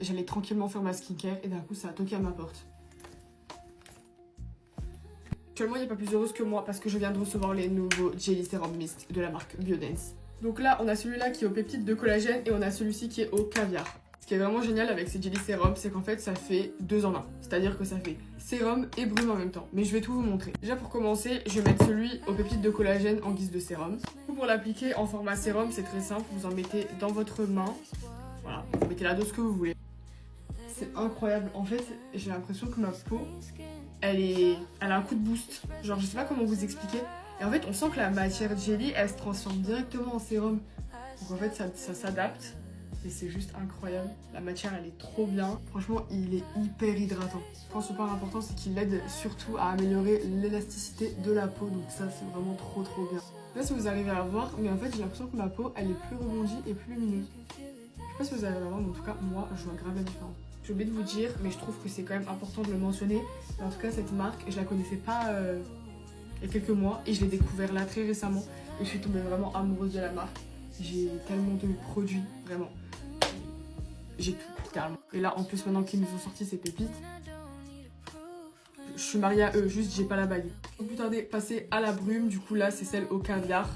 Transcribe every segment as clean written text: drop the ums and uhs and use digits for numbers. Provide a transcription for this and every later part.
J'allais tranquillement faire ma skincare et d'un coup ça a toqué à ma porte. Actuellement il n'y a pas plus heureuse que moi parce que je viens de recevoir les nouveaux Jelly Serum Mist de la marque Biodance. Donc là on a celui-là qui est aux peptides de collagène et on a celui-ci qui est au caviar. Ce qui est vraiment génial avec ces Jelly Serum, c'est qu'en fait ça fait 2 en 1. C'est-à-dire que ça fait sérum et brume en même temps. Mais je vais tout vous montrer. Déjà pour commencer, je vais mettre celui aux peptides de collagène en guise de sérum. Pour l'appliquer en format sérum, c'est très simple. Vous en mettez dans votre main. Voilà, vous mettez la dose que vous voulez. C'est incroyable. En fait, j'ai l'impression que ma peau, elle a un coup de boost. Genre, je sais pas comment vous expliquer. Et en fait, on sent que la matière jelly, elle se transforme directement en sérum. Donc en fait, ça s'adapte. Et c'est juste incroyable. La matière, elle est trop bien. Franchement, il est hyper hydratant. Je pense que le point important, c'est qu'il aide surtout à améliorer l'élasticité de la peau. Donc ça, c'est vraiment trop bien. Je sais pas si vous arrivez à voir, mais en fait, j'ai l'impression que ma peau, elle est plus rebondie et plus lumineuse. Je sais pas si vous arrivez à voir, mais en tout cas, moi, je vois grave la différence. J'ai oublié de vous dire, mais je trouve que c'est quand même important de le mentionner. Mais en tout cas, cette marque, je la connaissais pas il y a quelques mois et je l'ai découvert là très récemment. Et je suis tombée vraiment amoureuse de la marque. J'ai tellement de produits, vraiment. J'ai tout, carrément. Et là, en plus, maintenant qu'ils nous ont sorti ces pépites, je suis mariée à eux, juste j'ai pas la bague. Sans plus tarder, passer à la brume. Du coup, là, c'est celle au caviar.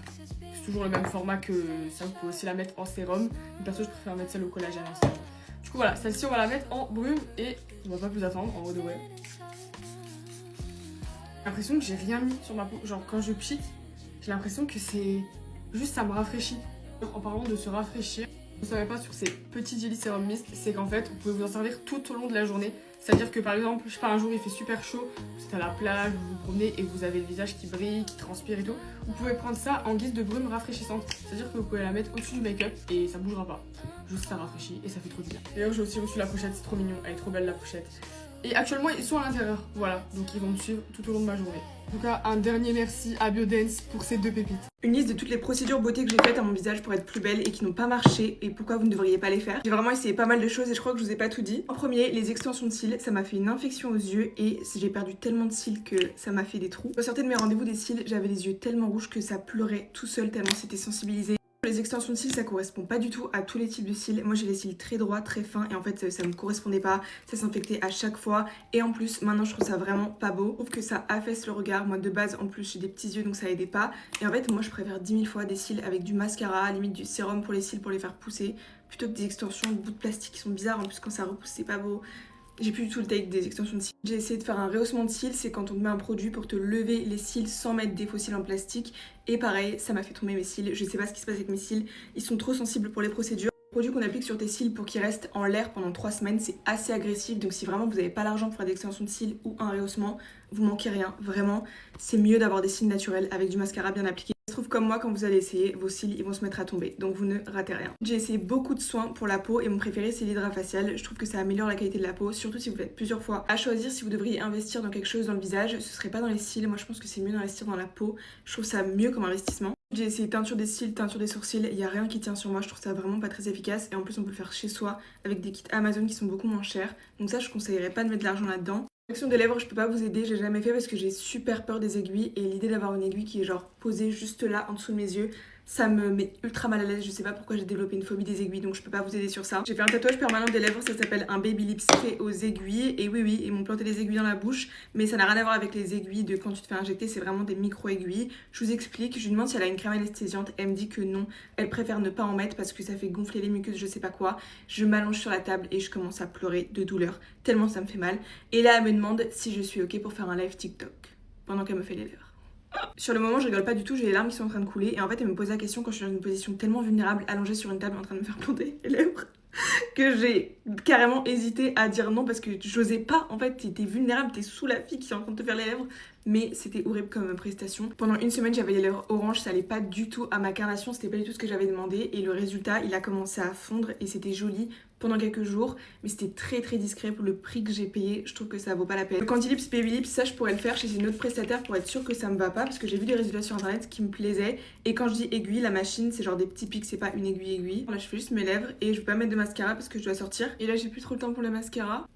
C'est toujours le même format que ça, vous pouvez aussi la mettre en sérum. Mais perso, je préfère mettre celle au collagène en sérum. Du coup, voilà, celle-ci, on va la mettre en brume et on va pas plus attendre, en vrai de vrai. J'ai l'impression que j'ai rien mis sur ma peau. Genre, quand je pchite, j'ai l'impression que c'est juste ça me rafraîchit. En parlant de se rafraîchir, vous savez pas sur ces petits Jelly Serum Mist, c'est qu'en fait, vous pouvez vous en servir tout au long de la journée. C'est-à-dire que par exemple, je sais pas, un jour il fait super chaud, vous êtes à la plage, vous vous promenez et vous avez le visage qui brille, qui transpire et tout. Vous pouvez prendre ça en guise de brume rafraîchissante. C'est-à-dire que vous pouvez la mettre au-dessus du make-up et ça bougera pas. Juste ça rafraîchit et ça fait trop du bien. D'ailleurs, j'ai aussi reçu la pochette, c'est trop mignon, elle est trop belle la pochette. Et actuellement, ils sont à l'intérieur, voilà, donc ils vont me suivre tout au long de ma journée. En tout cas, un dernier merci à Biodance pour ces 2 pépites. Une liste de toutes les procédures beauté que j'ai faites à mon visage pour être plus belle et qui n'ont pas marché et pourquoi vous ne devriez pas les faire. J'ai vraiment essayé pas mal de choses et je crois que je vous ai pas tout dit. En premier, les extensions de cils, ça m'a fait une infection aux yeux et j'ai perdu tellement de cils que ça m'a fait des trous. Au sortir de mes rendez-vous des cils, j'avais les yeux tellement rouges que ça pleurait tout seul tellement c'était sensibilisé. Les extensions de cils, ça correspond pas du tout à tous les types de cils. Moi j'ai les cils très droits, très fins et en fait ça me correspondait pas, ça s'infectait à chaque fois et en plus maintenant je trouve ça vraiment pas beau. Je trouve que ça affaisse le regard, moi de base en plus j'ai des petits yeux donc ça aidait pas et en fait moi je préfère 10 000 fois des cils avec du mascara, limite du sérum pour les cils pour les faire pousser plutôt que des extensions de bouts de plastique qui sont bizarres en plus quand ça repousse c'est pas beau. J'ai plus du tout le take des extensions de cils. J'ai essayé de faire un rehaussement de cils, c'est quand on te met un produit pour te lever les cils sans mettre des faux cils en plastique. Et pareil, ça m'a fait tomber mes cils. Je sais pas ce qui se passe avec mes cils, ils sont trop sensibles pour les procédures. Le produit qu'on applique sur tes cils pour qu'ils restent en l'air pendant 3 semaines, c'est assez agressif. Donc si vraiment vous n'avez pas l'argent pour faire des extensions de cils ou un rehaussement, vous manquez rien. Vraiment, c'est mieux d'avoir des cils naturels avec du mascara bien appliqué. Je trouve comme moi, quand vous allez essayer, vos cils ils vont se mettre à tomber, donc vous ne ratez rien. J'ai essayé beaucoup de soins pour la peau et mon préféré c'est l'hydrafacial. Je trouve que ça améliore la qualité de la peau, surtout si vous faites plusieurs fois. À choisir si vous devriez investir dans quelque chose dans le visage, ce serait pas dans les cils. Moi je pense que c'est mieux d'investir dans la peau. Je trouve ça mieux comme investissement. J'ai essayé teinture des cils, teinture des sourcils, il n'y a rien qui tient sur moi, je trouve ça vraiment pas très efficace et en plus on peut le faire chez soi avec des kits Amazon qui sont beaucoup moins chers. Donc ça je conseillerais pas de mettre de l'argent là-dedans. Correction des lèvres, je peux pas vous aider, j'ai jamais fait parce que j'ai super peur des aiguilles et l'idée d'avoir une aiguille qui est genre posée juste là en dessous de mes yeux, ça me met ultra mal à l'aise. Je sais pas pourquoi j'ai développé une phobie des aiguilles donc je peux pas vous aider sur ça. J'ai fait un tatouage permanent des lèvres, ça s'appelle un baby lips fait aux aiguilles et oui ils m'ont planté des aiguilles dans la bouche mais ça n'a rien à voir avec les aiguilles de quand tu te fais injecter, c'est vraiment des micro aiguilles. Je vous explique, je lui demande si elle a une crème anesthésiante, elle me dit que non, elle préfère ne pas en mettre parce que ça fait gonfler les muqueuses, je sais pas quoi. Je m'allonge sur la table et je commence à pleurer de douleur tellement ça me fait mal et là elle me demande si je suis ok pour faire un live TikTok pendant qu'elle me fait les lèvres. Sur le moment je rigole pas du tout, j'ai les larmes qui sont en train de couler et en fait elle me pose la question quand je suis dans une position tellement vulnérable allongée sur une table en train de me faire planter les lèvres que j'ai carrément hésité à dire non parce que j'osais pas. En fait t'es vulnérable, t'es sous la fille qui est en train de te faire les lèvres mais c'était horrible comme prestation. Pendant une semaine j'avais les lèvres oranges, ça allait pas du tout à ma carnation, c'était pas du tout ce que j'avais demandé et le résultat il a commencé à fondre et c'était joli pendant quelques jours mais c'était très discret pour le prix que j'ai payé. Je trouve que ça vaut pas la peine. Le Candy-Lips Baby Lips, ça je pourrais le faire chez une autre prestataire pour être sûre que ça me va pas parce que j'ai vu des résultats sur internet qui me plaisaient et quand je dis aiguille, la machine c'est genre des petits pics, c'est pas une aiguille. Là je fais juste mes lèvres et je vais pas mettre de mascara parce que je dois sortir et là j'ai plus trop le temps pour le mascara.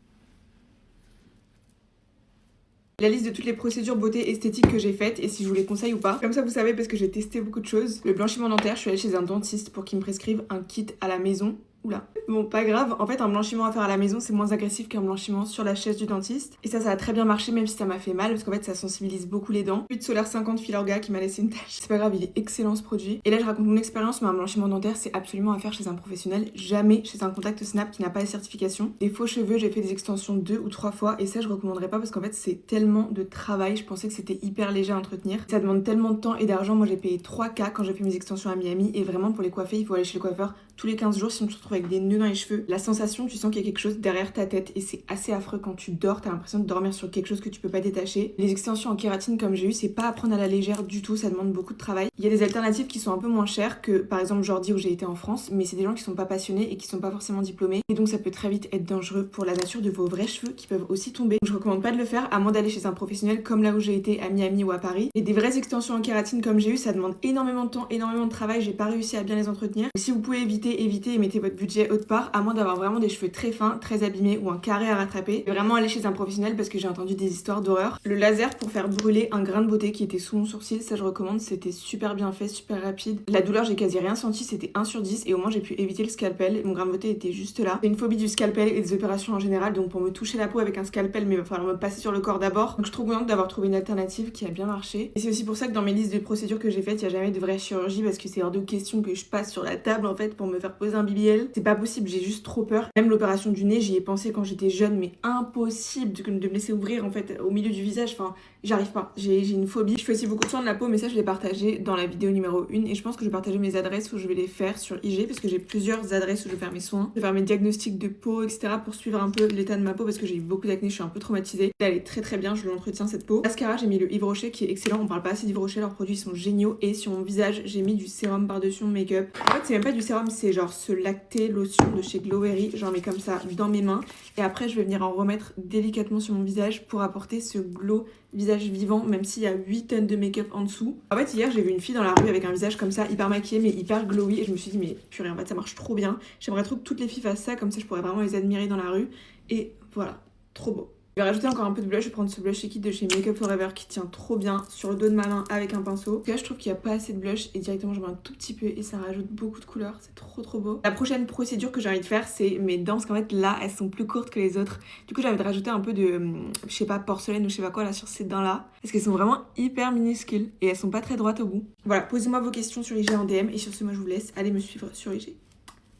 La liste de toutes les procédures beauté esthétique que j'ai faites et si je vous les conseille ou pas. Comme ça vous savez parce que j'ai testé beaucoup de choses. Le blanchiment dentaire, je suis allée chez un dentiste pour qu'il me prescrive un kit à la maison Oula. Bon, pas grave. En fait, un blanchiment à faire à la maison, c'est moins agressif qu'un blanchiment sur la chaise du dentiste. Et ça a très bien marché, même si ça m'a fait mal, parce qu'en fait, ça sensibilise beaucoup les dents. Huile solaire 50 Filorga qui m'a laissé une tache. C'est pas grave, il est excellent ce produit. Et là, je raconte mon expérience, mais un blanchiment dentaire, c'est absolument à faire chez un professionnel. Jamais chez un contact snap qui n'a pas la certification. Des faux cheveux, j'ai fait des extensions 2 ou 3 fois. Et ça, je recommanderais pas parce qu'en fait, c'est tellement de travail. Je pensais que c'était hyper léger à entretenir. Ça demande tellement de temps et d'argent. Moi, j'ai payé 3K quand j'ai fait mes extensions à Miami. Et vraiment, pour les coiffer, il faut aller chez le coiffeur tous les 15 jours, sinon tu te retrouves avec des nœuds dans les cheveux. La sensation, tu sens qu'il y a quelque chose derrière ta tête et c'est assez affreux quand tu dors, t'as l'impression de dormir sur quelque chose que tu peux pas détacher. Les extensions en kératine comme j'ai eu, c'est pas à prendre à la légère du tout, ça demande beaucoup de travail. Il y a des alternatives qui sont un peu moins chères que par exemple Jordi où j'ai été en France, mais c'est des gens qui sont pas passionnés et qui sont pas forcément diplômés et donc ça peut très vite être dangereux pour la nature de vos vrais cheveux qui peuvent aussi tomber. Donc je recommande pas de le faire à moins d'aller chez un professionnel comme là où j'ai été à Miami ou à Paris. Et des vraies extensions en kératine comme j'ai eu, ça demande énormément de temps, énormément de travail, j'ai pas réussi à bien les entretenir. Si vous pouvez éviter et mettez votre budget autre part, à moins d'avoir vraiment des cheveux très fins, très abîmés ou un carré à rattraper. Et vraiment aller chez un professionnel parce que j'ai entendu des histoires d'horreur. Le laser pour faire brûler un grain de beauté qui était sous mon sourcil, ça je recommande, c'était super bien fait, super rapide. La douleur, j'ai quasi rien senti, c'était 1 sur 10 et au moins j'ai pu éviter le scalpel. Mon grain de beauté était juste là. J'ai une phobie du scalpel et des opérations en général, donc pour me toucher la peau avec un scalpel, mais il va falloir me passer sur le corps d'abord. Donc je suis trop contente d'avoir trouvé une alternative qui a bien marché. Et c'est aussi pour ça que dans mes listes de procédures que j'ai faites, il n'y a jamais de vraie chirurgie parce que c'est hors de question que je passe sur la table en fait pour me faire poser un BBL. C'est pas possible, j'ai juste trop peur. Même l'opération du nez, j'y ai pensé quand j'étais jeune, mais impossible de me laisser ouvrir en fait au milieu du visage. Enfin, j'arrive pas. J'ai une phobie. Je fais aussi beaucoup de soins de la peau, mais ça je l'ai partagé dans la vidéo numéro 1 et je pense que je vais partager mes adresses où je vais les faire sur IG parce que j'ai plusieurs adresses où je vais faire mes soins. Je vais faire mes diagnostics de peau, etc. pour suivre un peu l'état de ma peau parce que j'ai eu beaucoup d'acné, je suis un peu traumatisée. Là, elle est très très bien, je l'entretiens cette peau. Mascara, j'ai mis le Yves Rocher qui est excellent. On parle pas assez d'Yves Rocher, leurs produits sont géniaux. Et sur mon visage, j'ai mis du sérum par-dessus mon make-up. En fait, c'est même pas du sérum, c'est genre ce lacté lotion de chez Glowery. J'en mets comme ça dans mes mains. Et après, je vais venir en remettre délicatement sur mon visage pour apporter ce glow visage vivant, même s'il y a 8 tonnes de make-up en dessous. En fait, hier, j'ai vu une fille dans la rue avec un visage comme ça, hyper maquillé, mais hyper glowy. Et je me suis dit, mais purée, en fait, ça marche trop bien. J'aimerais trop que toutes les filles fassent ça, comme ça, je pourrais vraiment les admirer dans la rue. Et voilà, trop beau. Je vais rajouter encore un peu de blush, je vais prendre ce blush liquide de chez Make Up Forever qui tient trop bien sur le dos de ma main avec un pinceau. Là je trouve qu'il n'y a pas assez de blush et directement je mets un tout petit peu et ça rajoute beaucoup de couleurs, c'est trop beau. La prochaine procédure que j'ai envie de faire c'est mes dents parce qu'en fait là elles sont plus courtes que les autres. Du coup j'ai envie de rajouter un peu de, je sais pas, porcelaine ou je sais pas quoi là sur ces dents là. Parce qu'elles sont vraiment hyper minuscules et elles sont pas très droites au bout. Voilà, posez-moi vos questions sur IG en DM et sur ce moi je vous laisse, allez me suivre sur IG.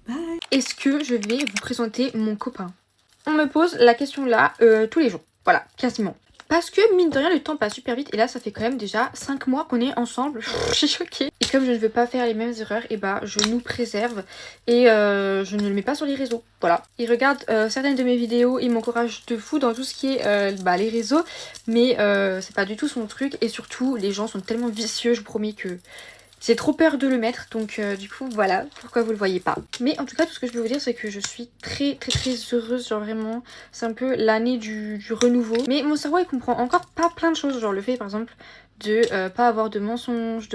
Bye. Est-ce que je vais vous présenter mon copain? On me pose la question là tous les jours. Voilà, quasiment. Parce que mine de rien, le temps passe super vite. Et là, ça fait quand même déjà 5 mois qu'on est ensemble. Je suis choquée. Et comme je ne veux pas faire les mêmes erreurs, et bah je nous préserve. Et je ne le mets pas sur les réseaux. Voilà. Il regarde certaines de mes vidéos. Il m'encourage de fou dans tout ce qui est les réseaux. Mais c'est pas du tout son truc. Et surtout, les gens sont tellement vicieux. Je vous promets que... j'ai trop peur de le mettre, donc du coup voilà pourquoi vous le voyez pas. Mais en tout cas tout ce que je peux vous dire c'est que je suis très heureuse, genre vraiment c'est un peu l'année du renouveau. Mais mon cerveau il comprend encore pas plein de choses, genre le fait par exemple de pas avoir de mensonges,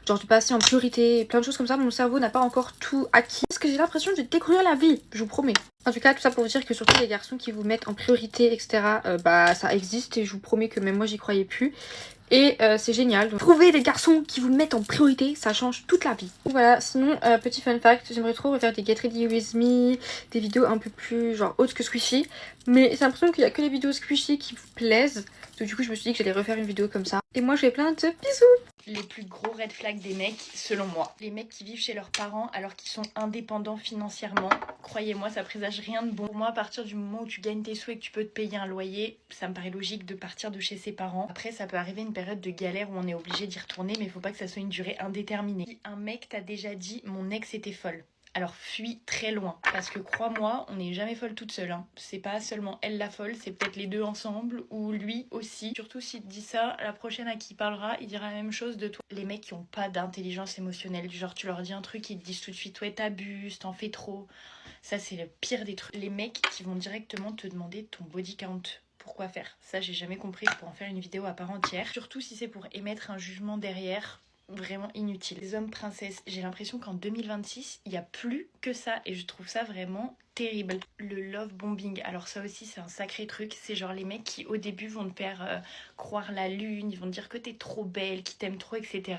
genre de passer en priorité, plein de choses comme ça. Mon cerveau n'a pas encore tout acquis. Parce que j'ai l'impression de découvrir la vie, je vous promets. En tout cas tout ça pour vous dire que surtout les garçons qui vous mettent en priorité etc, ça existe et je vous promets que même moi j'y croyais plus. Et c'est génial. Donc, trouver des garçons qui vous mettent en priorité, ça change toute la vie. Voilà, sinon, petit fun fact, j'aimerais trop refaire des Get Ready With Me, des vidéos un peu plus genre hautes que Squishy. Mais j'ai l'impression qu'il n'y a que les vidéos Squishy qui vous plaisent. Donc du coup, je me suis dit que j'allais refaire une vidéo comme ça. Et moi, je fais plein de bisous. Les plus gros red flags des mecs, selon moi. Les mecs qui vivent chez leurs parents alors qu'ils sont indépendants financièrement. Croyez-moi, ça présage rien de bon. Pour moi, à partir du moment où tu gagnes tes sous et que tu peux te payer un loyer, ça me paraît logique de partir de chez ses parents. Après, ça peut arriver une période de galère où on est obligé d'y retourner, mais il faut pas que ça soit une durée indéterminée. Si un mec t'a déjà dit « mon ex était folle », alors fuis très loin, parce que crois-moi, on n'est jamais folle toute seule, hein. C'est pas seulement elle la folle, c'est peut-être les deux ensemble, ou lui aussi. Surtout s'il te dit ça, la prochaine à qui il parlera, il dira la même chose de toi. Les mecs qui ont pas d'intelligence émotionnelle, du genre tu leur dis un truc, ils te disent tout de suite « ouais t'abuses, t'en fais trop ». Ça c'est le pire des trucs. Les mecs qui vont directement te demander ton body count. Pourquoi faire? Ça j'ai jamais compris, je pourrais en faire une vidéo à part entière. Surtout si c'est pour émettre un jugement derrière. Vraiment inutile. Les hommes princesses, j'ai l'impression qu'en 2026, il n'y a plus que ça et je trouve ça vraiment terrible. Le love bombing, alors ça aussi c'est un sacré truc, c'est genre les mecs qui au début vont te faire croire la lune, ils vont te dire que t'es trop belle, qu'ils t'aiment trop, etc.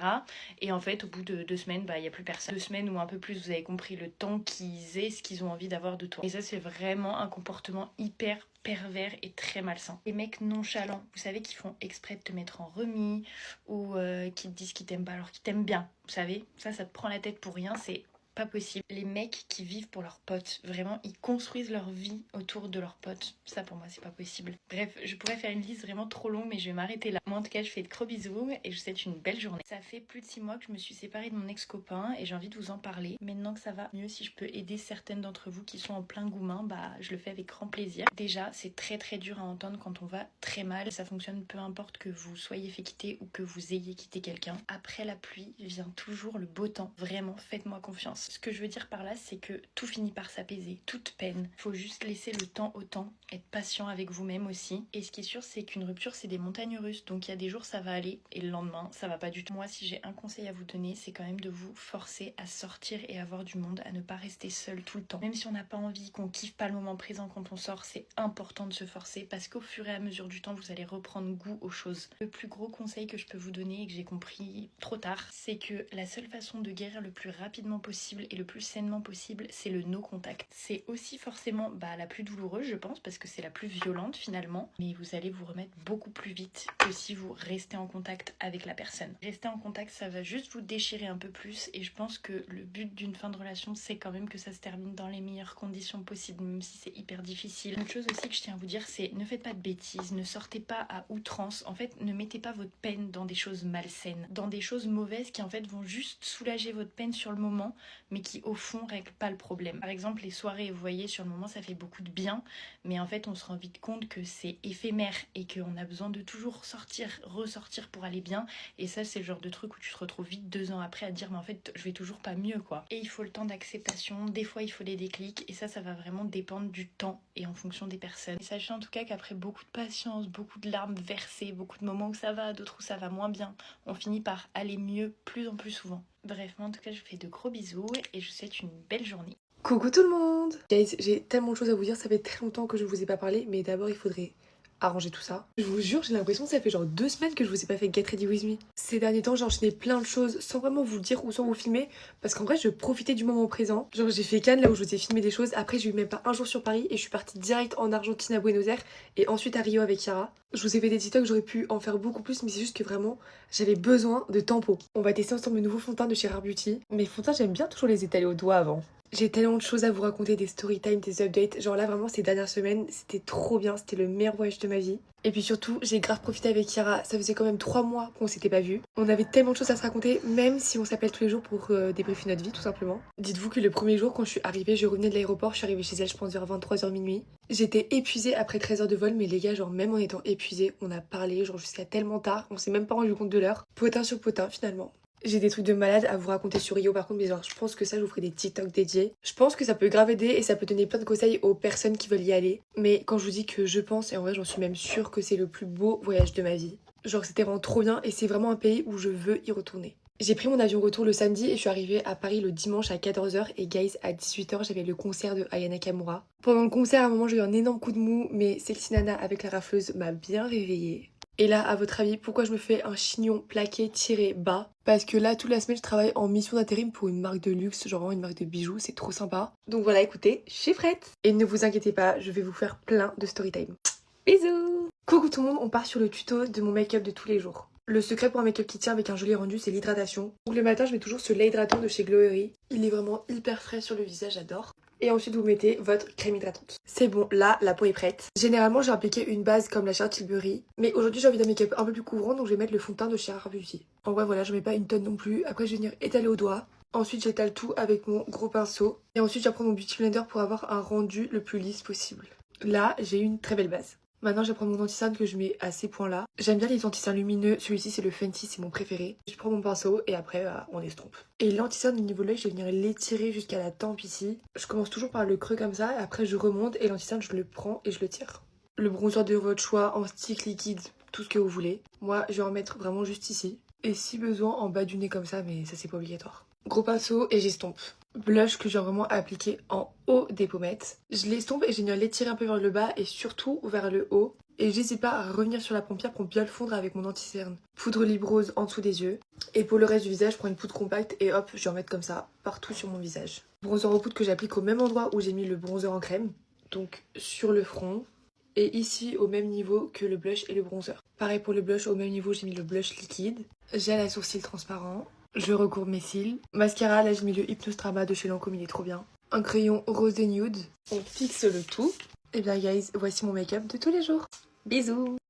Et en fait au bout de 2 semaines, il n'y a plus personne. 2 semaines ou un peu plus, vous avez compris le temps qu'ils aient ce qu'ils ont envie d'avoir de toi. Et ça c'est vraiment un comportement hyper pervers et très malsain. Les mecs nonchalants, vous savez, qui font exprès de te mettre en remis ou qui te disent qu'ils t'aiment pas alors qu'ils t'aiment bien, vous savez, ça te prend la tête pour rien, c'est pas possible. Les mecs qui vivent pour leurs potes, vraiment, ils construisent leur vie autour de leurs potes. Ça, pour moi, c'est pas possible. Bref, je pourrais faire une liste vraiment trop longue, mais je vais m'arrêter là. Moi, en tout cas, je fais de gros bisous et je vous souhaite une belle journée. Ça fait plus de 6 mois que je me suis séparée de mon ex-copain et j'ai envie de vous en parler. Maintenant que ça va mieux, si je peux aider certaines d'entre vous qui sont en plein goumin, je le fais avec grand plaisir. Déjà, c'est très très dur à entendre quand on va très mal. Ça fonctionne peu importe que vous soyez fait quitter ou que vous ayez quitté quelqu'un. Après la pluie vient toujours le beau temps. Vraiment, faites-moi confiance. Ce que je veux dire par là, c'est que tout finit par s'apaiser, toute peine. Faut juste laisser le temps au temps, être patient avec vous-même aussi. Et ce qui est sûr, c'est qu'une rupture, c'est des montagnes russes. Donc il y a des jours, ça va aller et le lendemain, ça va pas du tout. Moi, si j'ai un conseil à vous donner, c'est quand même de vous forcer à sortir et à voir du monde, à ne pas rester seul tout le temps. Même si on n'a pas envie, qu'on kiffe pas le moment présent quand on sort, c'est important de se forcer parce qu'au fur et à mesure du temps, vous allez reprendre goût aux choses. Le plus gros conseil que je peux vous donner et que j'ai compris trop tard, c'est que la seule façon de guérir le plus rapidement possible et le plus sainement possible, c'est le no contact. C'est aussi forcément la plus douloureuse, je pense, parce que c'est la plus violente finalement, mais vous allez vous remettre beaucoup plus vite que si vous restez en contact avec la personne. Rester en contact, ça va juste vous déchirer un peu plus et je pense que le but d'une fin de relation, c'est quand même que ça se termine dans les meilleures conditions possibles, même si c'est hyper difficile. Une chose aussi que je tiens à vous dire, c'est ne faites pas de bêtises, ne sortez pas à outrance, en fait, ne mettez pas votre peine dans des choses malsaines, dans des choses mauvaises qui en fait vont juste soulager votre peine sur le moment, mais qui au fond règlent pas le problème. Par exemple, les soirées, vous voyez, sur le moment ça fait beaucoup de bien, mais en fait on se rend vite compte que c'est éphémère et qu'on a besoin de toujours sortir, ressortir pour aller bien, et ça c'est le genre de truc où tu te retrouves vite 2 ans après à te dire mais en fait je vais toujours pas mieux quoi. Et il faut le temps d'acceptation, des fois il faut les déclics, et ça va vraiment dépendre du temps et en fonction des personnes. Et sachez en tout cas qu'après beaucoup de patience, beaucoup de larmes versées, beaucoup de moments où ça va, d'autres où ça va moins bien, on finit par aller mieux plus en plus souvent. Bref, moi en tout cas je vous fais de gros bisous et je vous souhaite une belle journée. Coucou tout le monde! Guys, j'ai tellement de choses à vous dire, ça fait très longtemps que je vous ai pas parlé, mais d'abord il faudrait arranger tout ça. Je vous jure, j'ai l'impression que ça fait genre 2 semaines que je vous ai pas fait Get Ready With Me. Ces derniers temps, j'ai enchaîné plein de choses sans vraiment vous le dire ou sans vous filmer, parce qu'en vrai, je profitais du moment présent. Genre, j'ai fait Cannes, là où je vous ai filmé des choses. Après, j'ai eu même pas un jour sur Paris et je suis partie direct en Argentine à Buenos Aires et ensuite à Rio avec Chiara. Je vous ai fait des TikTok, j'aurais pu en faire beaucoup plus, mais c'est juste que vraiment, j'avais besoin de tempo. On va tester ensemble le nouveau fond de teint de chez Rare Beauty. Mes fonds de teint, j'aime bien toujours les étaler au doigt avant. J'ai tellement de choses à vous raconter, des story time, des updates. Genre là, vraiment, ces dernières semaines, c'était trop bien. C'était le meilleur voyage de ma vie. Et puis surtout, j'ai grave profité avec Chiara. Ça faisait quand même 3 mois qu'on s'était pas vus. On avait tellement de choses à se raconter, même si on s'appelle tous les jours pour débriefer notre vie, tout simplement. Dites-vous que le premier jour, quand je suis arrivée, je revenais de l'aéroport. Je suis arrivée chez elle, je pense, vers 23h minuit. J'étais épuisée après 13 heures de vol, mais les gars, genre, même en étant épuisée, on a parlé, genre, jusqu'à tellement tard. On s'est même pas rendu compte de l'heure. Potin sur potin, finalement. J'ai des trucs de malade à vous raconter sur Rio par contre, mais genre je pense que ça je vous ferai des TikTok dédiés. Je pense que ça peut grave aider et ça peut donner plein de conseils aux personnes qui veulent y aller. Mais quand je vous dis que je pense, et en vrai j'en suis même sûre que c'est le plus beau voyage de ma vie. Genre c'était vraiment trop bien et c'est vraiment un pays où je veux y retourner. J'ai pris mon avion retour le samedi et je suis arrivée à Paris le dimanche à 14h et guys à 18h j'avais le concert de Aya Nakamura. Pendant le concert à un moment j'ai eu un énorme coup de mou mais Sexy Nana avec la rafleuse m'a bien réveillée. Et là, à votre avis, pourquoi je me fais un chignon plaqué tiré bas? Parce que là, toute la semaine, je travaille en mission d'intérim pour une marque de luxe, genre une marque de bijoux, c'est trop sympa. Donc voilà, écoutez, je suis prête. Et ne vous inquiétez pas, je vais vous faire plein de story time. Bisous! Coucou tout le monde, on part sur le tuto de mon make-up de tous les jours. Le secret pour un make-up qui tient avec un joli rendu, c'est l'hydratation. Donc le matin, je mets toujours ce lait hydratant de chez Glowery. Il est vraiment hyper frais sur le visage, j'adore. Et ensuite vous mettez votre crème hydratante. C'est bon, là la peau est prête. Généralement j'ai appliqué une base comme la Charlotte Tilbury, mais aujourd'hui j'ai envie d'un make-up un peu plus couvrant, donc je vais mettre le fond de teint de chez Rare Beauty. En vrai voilà, je mets pas une tonne non plus. Après je vais venir étaler au doigt. Ensuite j'étale tout avec mon gros pinceau. Et ensuite je vais prendre mon beauty blender pour avoir un rendu le plus lisse possible. Là j'ai une très belle base. Maintenant je vais prendre mon anti-cerne que je mets à ces points là. J'aime bien les anti-cernes lumineux, celui-ci c'est le Fenty, c'est mon préféré. Je prends mon pinceau et après on estompe. Et l'anti-cerne au niveau de l'œil, je vais venir l'étirer jusqu'à la tempe ici. Je commence toujours par le creux comme ça et après je remonte et l'anti-cerne je le prends et je le tire. Le bronzer de votre choix en stick, liquide, tout ce que vous voulez. Moi je vais en mettre vraiment juste ici. Et si besoin en bas du nez comme ça, mais ça c'est pas obligatoire. Gros pinceau et j'estompe. blush que j'ai vraiment appliqué en haut des pommettes. Je l'estompe et j'ai à l'étirer un peu vers le bas et surtout vers le haut. Et j'hésite pas à revenir sur la paupière pour bien le fondre avec mon anti-cerne. Poudre lip rose en dessous des yeux. Et pour le reste du visage, je prends une poudre compacte et hop, je vais en mettre comme ça partout sur mon visage. Bronzer en poudre que j'applique au même endroit où j'ai mis le bronzer en crème. Donc sur le front. Et ici au même niveau que le blush et le bronzer. Pareil pour le blush, au même niveau j'ai mis le blush liquide. Gel à sourcils transparent. Je recourbe mes cils. Mascara, là j'ai mis le Hypnostrama de chez Lancôme, il est trop bien. Un crayon rose et nude. On fixe le tout. Et bien guys, voici mon make-up de tous les jours. Bisous!